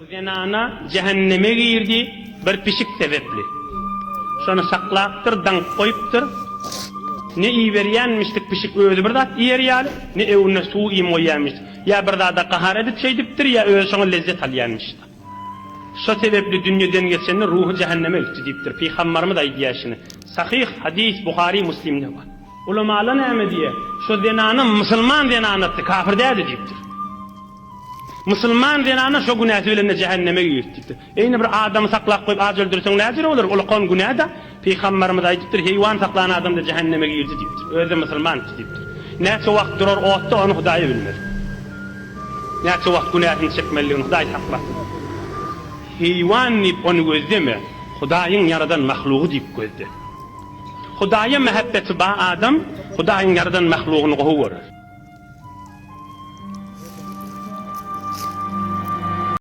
Zenana cehenneme girdi bir pişik sebepli. Şonu saklaktır, dank koyuptur. Ne iyi veriyenmiştik pişik özü bir dat yer yali, ne evine su iyi moyanmıştık. Ya bir da kahar edip şey diptir ya özü şonu lezzet alyanmıştı. Şu sebeple dünyadan geçenler ruhu cehenneme gitti diptir. Peygamberimiz da idiyasını. Sahih hadis Buhari Müslim'de var. Ulamalar ne diye? Şu zenanın Müslüman zenanıttı, kafir değildi diptir. Müslüman zenana şu günah söylene cehenneme gitti. Eyni bir adamı saklaq koyup az öldürsen nezir olur. Ulaqon günah da Peygamberimiz aytibdir, heyvan saklanan adam da cehenneme girdi diptir. Özü Müslüman diptir. Näçe wagt durar otda onu Hudaý bilmez. Näçe wagt günahını çekmeliligini Hudaý saklasın. Heyvan nip onu gözleme, Hudaýyň yaradan mahluğu dip gözde. Hudaýa mehabbeti ba adam, Hudaýyň yaradan mahluğunu gowy görür.